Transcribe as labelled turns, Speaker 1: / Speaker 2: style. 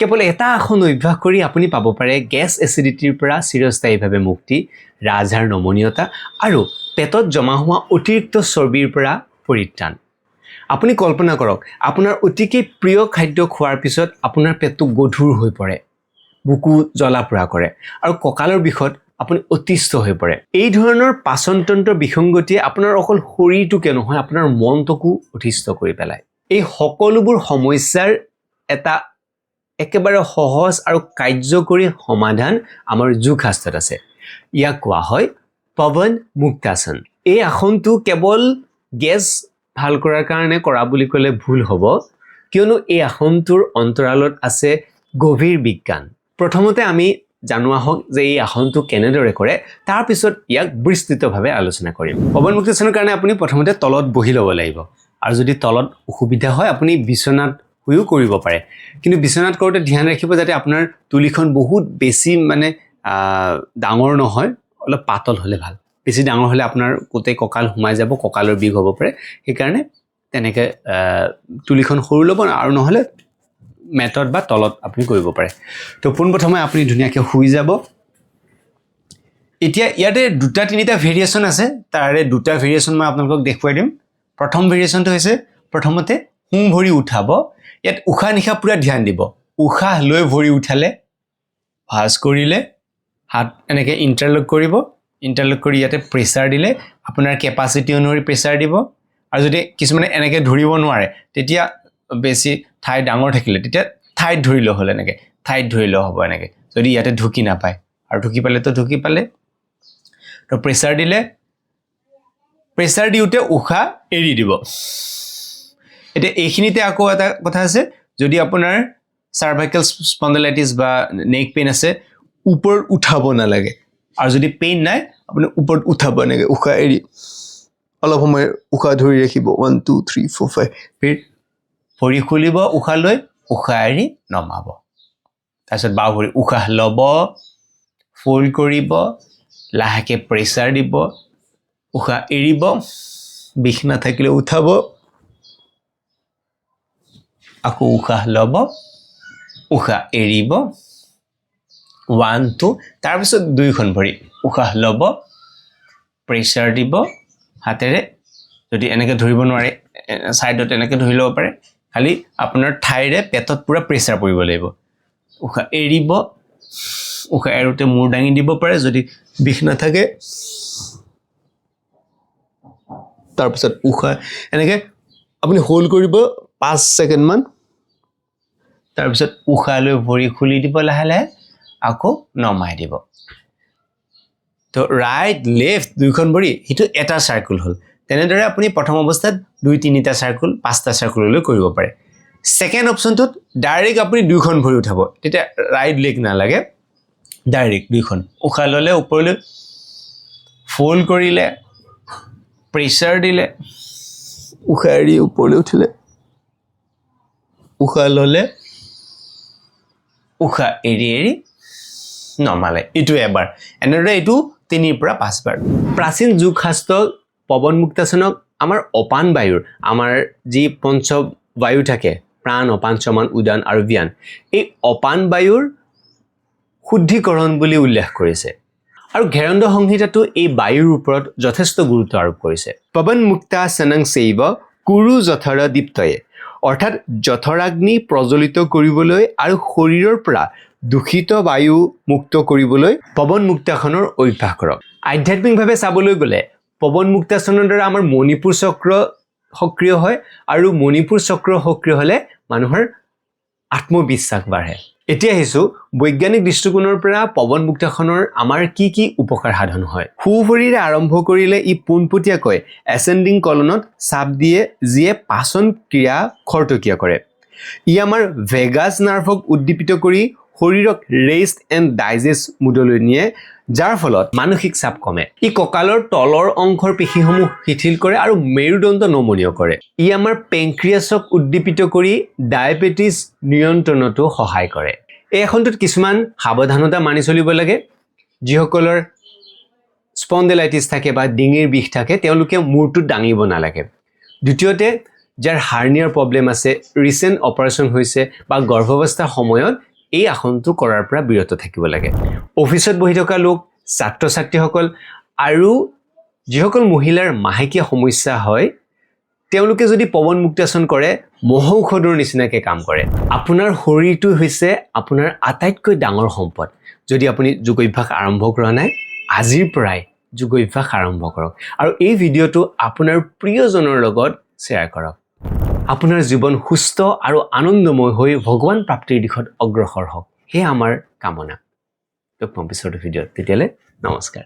Speaker 1: কেৱল এটা আসন অভ্যাস কৰি আপুনি পাব পাৰে গেছ এচিডিটিৰ পৰা চিৰস্থায়ীভাৱে মুক্তি, ৰাজহাড় নমনীয়তা আৰু পেটত জমা হোৱা অতিৰিক্ত চৰ্বিৰ পৰা পৰিত্ৰাণ। আপুনি কল্পনা কৰক আপোনাৰ অতিকৈ প্ৰিয় খাদ্য খোৱাৰ পিছত আপোনাৰ পেটটো গধুৰ হৈ পৰে, বুকু জ্বলা-পোৰা কৰে আৰু কঁকালৰ বিষত আপুনি অতিষ্ঠ হৈ পৰে। এই ধৰণৰ পাচনতন্ত্ৰৰ বিসংগতিয়ে আপোনাৰ অকল শৰীৰটোকে নহয় আপোনাৰ মনটোকো অতিষ্ঠ কৰি পেলায়। এই সকলোবোৰ সমস্যাৰ এটা একেবাৰে সহজ আৰু কাৰ্যকৰী সমাধান আমাৰ যোগ শাস্ত্ৰত আছে। ইয়াক কোৱা হয় পৱন মুক্তাসন। এই আসনটো কেৱল গেছ ভাল কৰাৰ কাৰণে কৰা বুলি ক'লে ভুল হ'ব, কিয়নো এই আসনটোৰ অন্তৰালত আছে গভীৰ বিজ্ঞান। প্ৰথমতে আমি জানোৱা হওক যে এই আসনটো কেনেদৰে কৰে, তাৰপিছত ইয়াক বিস্তৃতভাৱে আলোচনা কৰিম। পৱন মুক্তাসনৰ কাৰণে আপুনি প্ৰথমতে তলত বহি ল'ব লাগিব, আৰু যদি তলত অসুবিধা হয় আপুনি বিচনাত শুইও কৰিব পাৰে। কিন্তু বিচনাত কৰোঁতে ধ্যান ৰাখিব যাতে আপোনাৰ তুলিখন বহুত বেছি ডাঙৰ নহয়, অলপ পাতল হ'লে ভাল। বেছি ডাঙৰ হ'লে আপোনাৰ গোটেই কঁকাল সোমাই যাব, কঁকালৰ বিষ হ'ব পাৰে। সেইকাৰণে তেনেকৈ তুলিখন সৰু ল'ব, আৰু নহ'লে মেটত বা তলত আপুনি কৰিব পাৰে। তো পোনপ্ৰথমে আপুনি ধুনীয়াকৈ শুই যাব। এতিয়া ইয়াতে 2-3টা ভেৰিয়েশ্যন আছে, তাৰে 2টা ভেৰিয়েশ্যন মই আপোনালোকক দেখুৱাই দিম। প্ৰথম ভেৰিয়েশ্যনটো হৈছে প্ৰথমতে সোঁ ভৰি উঠাব। ইয়াত উশাহ নিশাহ পূৰা ধ্যান দিব। উশাহ লৈ ভৰি উঠালে, ভাঁজ কৰিলে, হাত এনেকৈ ইণ্টাৰলক কৰিব। ইণ্টাৰলক কৰি ইয়াতে প্ৰেছাৰ দিলে আপোনাৰ কেপাচিটি অনুসৰি প্ৰেছাৰ দিব। আৰু যদি কিছুমানে এনেকৈ ধৰিব নোৱাৰে, তেতিয়া বেছি ঠাই ডাঙৰ থাকিলে তেতিয়া ঠাইত ধৰিলেও হ'ল, এনেকৈ ঠাইত ধৰিলেও হ'ব। এনেকৈ যদি ইয়াতে ঢুকি নাপায়, আৰু ঢুকি পালেতো ঢুকি পালে, তো প্ৰেছাৰ দিলে, প্ৰেছাৰ দিওঁতে উশাহ এৰি দিব। এতিয়া এইখিনিতে আকৌ এটা কথা আছে, যদি আপোনাৰ চাৰ্ভাইকেল স্পণ্ডাইলাইটিছ বা নেক পেইন আছে, ওপৰত উঠাব নালাগে। আৰু যদি পেইন নাই, আপুনি ওপৰত উঠাব, এনেকৈ উশাহ এৰি অলপ সময় উশাহ ধৰি ৰাখিব। 1 2 3 4 5 ফিৰ ভৰি খুলিব, উশাহ লৈ উশাহ এৰি নমাব। তাৰপিছত বাওঁ ভৰি উশাহ ল'ব, ফ'ল্ড কৰিব, লাহেকৈ প্ৰেছাৰ দিব, উশাহ এৰিব, বিষ নাথাকিলে উঠাব, আকৌ উশাহ ল'ব, উশাহ এৰিব, 1 2, তাৰপিছত 2খন ভৰি উশাহ ল'ব, প্ৰেছাৰ দিব হাতেৰে। যদি এনেকৈ ধৰিব নোৱাৰে, ছাইডত এনেকৈ ধৰি ল'ব পাৰে, খালি আপোনাৰ ঠাইৰে পেটত পূৰা প্ৰেছাৰ পৰিব লাগিব। উশাহ এৰিব, উশাহ এৰোঁতে মূৰ দাঙি দিব পাৰে যদি বিষ নাথাকে। তাৰপিছত উশাহ এনেকৈ আপুনি হোল্ড কৰিব 5 ছেকেণ্ডমান। তাৰপিছত উশাহ লৈ ভৰি খুলি দিব লাহে লাহে, আকৌ নমাই দিব। তো ৰাইট লেফ্ট 2খন ভৰি, সেইটো এটা চাৰ্কুল হ'ল। তেনেদৰে আপুনি প্ৰথম অৱস্থাত 2-3টা চাৰ্কুল, 5টা চাৰ্কুললৈ কৰিব পাৰে। ছেকেণ্ড অপশ্যনটোত ডাইৰেক্ট আপুনি 2খন ভৰি উঠাব, তেতিয়া ৰাইট লেগ নালাগে, ডাইৰেক্ট 2খন উশাহ ল'লে, ওপৰলৈ ফ'ল্ড কৰিলে, প্ৰেছাৰ দিলে, উশাহ এৰি ওপৰলৈ উঠিলে, উশাহ ল'লে, উশাহ এৰি এৰি নমালে। এইটো এবাৰ। এনেদৰে এইটো 3 পৰা 5 বাৰ। প্ৰাচীন যোগ শাস্ত্ৰ পৱন মুক্তাসনক আমাৰ অপান বায়ুৰ, আমাৰ যি পঞ্চবায়ু থাকে, প্ৰাণ, অপান, সমান, উদান আৰু ব্যান, এই অপান বায়ুৰ শুদ্ধিকৰণ বুলি উল্লেখ কৰিছে। আৰু ঘেৰণ্ড সংহিতাটো এই বায়ুৰ ওপৰত যথেষ্ট গুৰুত্ব আৰোপ কৰিছে। পৱন মুক্তাসনং চৈব কুৰু যথৰ দীপ্তয়ে, অৰ্থাৎ যথৰাগ্নি প্ৰজ্বলিত কৰিবলৈ আৰু শৰীৰৰ পৰা দূষিত বায়ু মুক্ত কৰিবলৈ পৱন মুক্তাসনৰ অভ্যাস কৰক। আধ্যাত্মিকভাৱে চাবলৈ গ'লে পৱন মুক্তাসনৰ দ্বাৰা আমাৰ মণিপুৰ চক্ৰ সক্ৰিয় হয়, আৰু মণিপুৰ চক্ৰ সক্ৰিয় হ'লে মানুহৰ আত্মবিশ্বাস বাঢ়ে। এতিয়া আহিছোঁ বৈজ্ঞানিক দৃষ্টিকোণৰ পৰা পৱন মুক্তাসনৰ আমাৰ কি কি উপকাৰ সাধন হয়। সোঁ ভৰিৰে আৰম্ভ কৰিলে ই পোনপটীয়াকৈ এচেণ্ডিং কলনত চাপ দিয়ে, যিয়ে পাচন ক্ৰিয়া খৰতকীয়া কৰে। ই আমাৰ ভেগাছ নাৰ্ভক উদ্দীপিত কৰি শৰীৰক ৰেষ্ট এণ্ড ডাইজেষ্ট মুডলৈ নিয়ে, যাৰ ফলত মানসিক চাপ কমে। ই কঁকালৰ তলৰ অংশৰ পেশীসমূহ শিথিল কৰে আৰু মেৰুদণ্ড নমনীয় কৰে। ই আমাৰ পেংক্ৰিয়াছক উদ্দীপিত কৰি ডায়েবেটিছ নিয়ন্ত্ৰণতো সহায় কৰে। এই আসনটোত কিছুমান সাৱধানতা মানি চলিব লাগে। যিসকলৰ স্পণ্ডেলাইটিছ থাকে বা ডিঙিৰ বিষ থাকে, তেওঁলোকে মূৰটো দাঙিব নালাগে। দ্বিতীয়তে, যাৰ হাৰ্নিয়াৰ প্ৰব্লেম আছে, ৰিচেণ্ট অপাৰেশ্যন হৈছে বা গৰ্ভাৱস্থাৰ সময়ত এই আসনটো কৰাৰ পৰা বিৰত থাকিব লাগে অফিচত বহি থকা লোক ছাত্ৰ ছাত্ৰীসকল আৰু যিসকল মহিলাৰ মাহেকীয়া সমস্যা হয় তেওঁলোকে যদি পৱন মুক্তাসন কৰে মহৌষধৰ নিচিনাকৈ কাম কৰে আপোনাৰ শৰীৰটো হৈছে আপোনাৰ আটাইতকৈ ডাঙৰ সম্পদ যদি আপুনি যোগ অভ্যাস আৰম্ভ কৰা নাই আজিৰ পৰাই যোগ অভ্যাস আৰম্ভ কৰক আৰু এই ভিডিঅ'টো আপোনাৰ প্ৰিয়জনৰ লগত শ্বেয়াৰ কৰক আপোনাৰ জীৱন সুস্থ আৰু আনন্দময় হৈ ভগৱান প্ৰাপ্তিৰ দিশত অগ্ৰসৰ হওক হে আমাৰ কামনা তো পিছৰ ভিডিঅ'ত তেতিয়ালে নমস্কাৰ